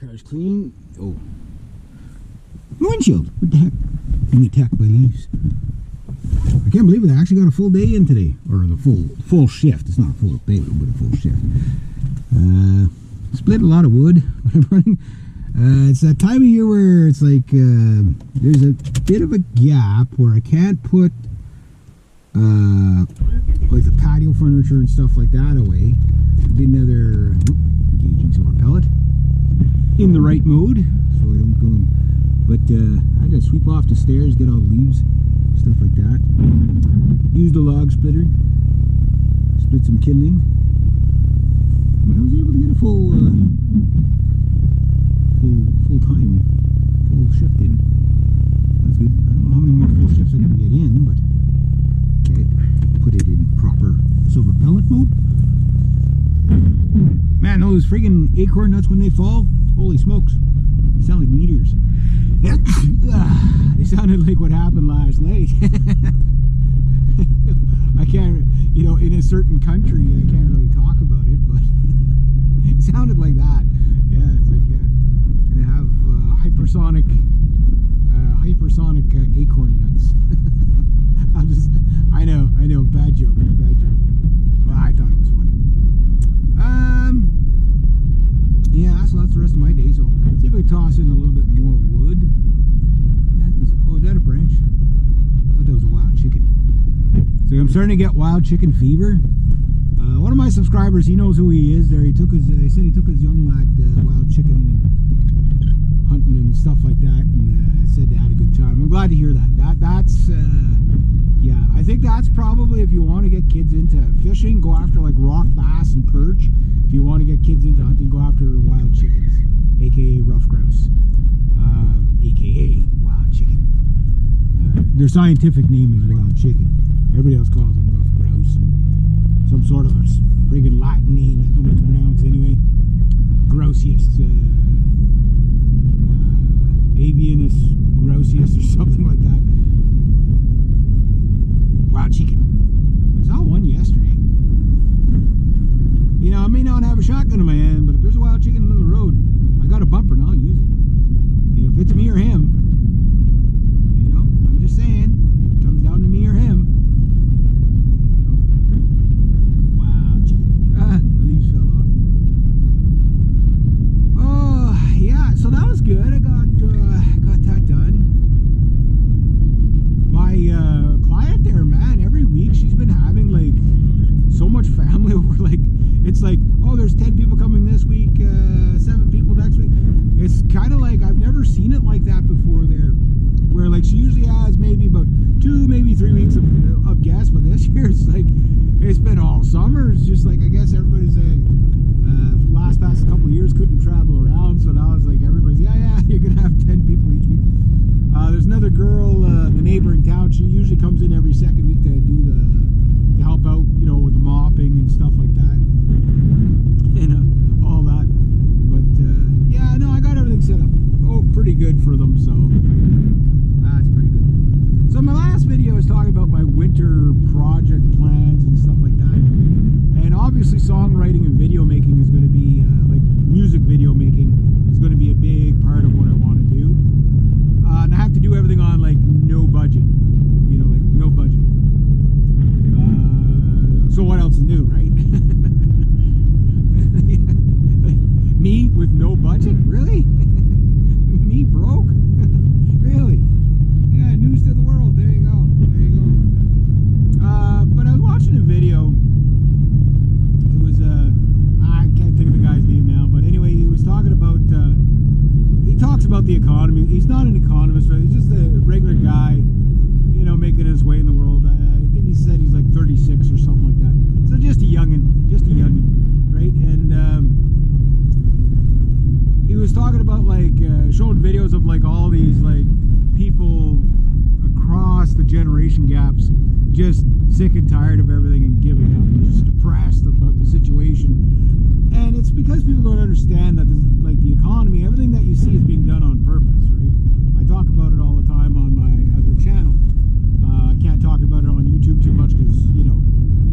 Car's clean. Oh. Windshield. What the heck? Being attacked by leaves. I can't believe it. I actually got a full day in today. Or the full shift. It's not a full day, but a full shift. Split a lot of wood. I'm running. It's that time of year where it's like there's a bit of a gap where I can't put like the patio furniture and stuff like that away. Be another engaging some more pellet in the right mode, so I don't go. But I gotta sweep off the stairs, get all the leaves, stuff like that. Use the log splitter, split some kindling. But I was able to get a full time, full shift in. That's good. I don't know how many more full shifts I'm gonna get in, but okay. Put it in proper silver pellet mode. Man, those friggin' acorn nuts when they fall, holy smokes, they sound like meteors. They sounded like what happened last night. I can't, you know, in a certain country, I can't really talk about it, but it sounded like that. Yeah, it's like they have hypersonic acorn nuts. I know, bad joke. Well, I thought it was funny. Yeah, so that's the rest of my day. So see if I can toss in a little bit more wood. Oh, is that a branch? I thought that was a wild chicken. So I'm starting to get wild chicken fever. One of my subscribers, he knows who he is. There, he said he took his young lad wild chicken and hunting and stuff like that, and said they had a good time. I'm glad to hear that. That's yeah, I think that's probably, if you want to get kids into fishing, go after like rock bass and perch. If you want to get kids into hunting, go after wild chickens, aka rough grouse, aka wild chicken. Their scientific name is wild chicken. Everybody else calls them rough grouse and some sort of a friggin' Latin name that nobody can pronounce anyway. Grossius, avianus grossius or something like that. Wild chicken. I saw one yesterday. You know, I may not have a shotgun in my hand, but if there's a wild chicken in the middle of the road, I got a bumper and I'll use it. You know, if it's me or him, you know, I'm just saying, if it comes down to me or him. You know, wild chicken. The leaves fell off. Oh, yeah, so that was good. I got that done. My client there, man, every week she's been having like so much family over. Like, it's like, oh, there's 10 people coming this week, 7 people next week. It's kind of like, I've never seen it like that before there, where like she usually has maybe about 2, maybe 3 weeks of guests, but this year it's like, it's been all summer. It's just like, I guess everybody's past couple of years couldn't travel around, so now it's like everybody's, yeah, you're gonna have 10 people each week. There's another girl, the neighbor in town. She usually comes in every second week to help out, you know, with the mopping and stuff like that, and all that. But yeah, no, I got everything set up. Oh, pretty good for them. So that's pretty good. So my last video was talking about my winter project plans and stuff like that. And obviously, songwriting and video making is going to be like music video making is going to be a big part of what I want to do. And I have to do everything on like no budget, you know, like no budget. So what else is new, right? Me with no budget? Really? Me broke? Really? Yeah, news to the world. There you go. But I was watching a video. It was I can't think of the guy's name now, but anyway, he was talking about he talks about the economy. He's not an economist, right? He's just a regular guy, you know, making his way in the world. I think he said he's like 36 or something like that. So just a youngin', right? And he was talking about like showing videos of like all these like people across the generation gaps just sick and tired of everything and giving up and just depressed about the situation. And it's because people don't understand that this, like the economy, everything that you see is being done on purpose, right? I talk about it all the time on my other channel. I can't talk about it on YouTube too much because, you know,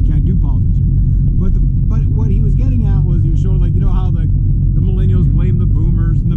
can't do politics here. But what he was getting at was he was showing, like, you know how the millennials blame the boomers and the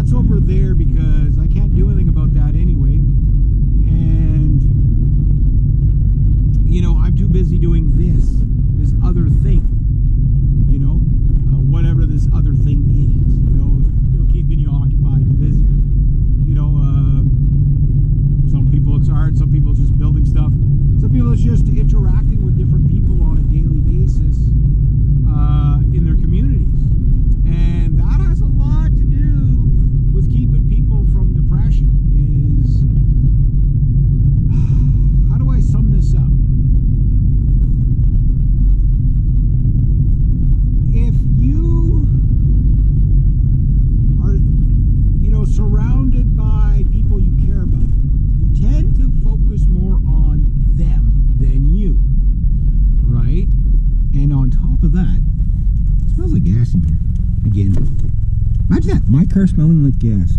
that's over there because I can't do anything about that anyway. And, you know, I'm too busy doing this other thing, you know, whatever this other thing is, you know, keeping you occupied and busy. You know, some people it's art, some people it's just building stuff, some people it's just interacting with different people on a daily basis in their communities. And that has a lot to do with keeping people from depression. Is, how do I sum this up? If you are, you know, surrounded by people you care about, you tend to focus more on them than you, right? And on top of that, it smells like gas in here again. Imagine that, my car smelling like gas.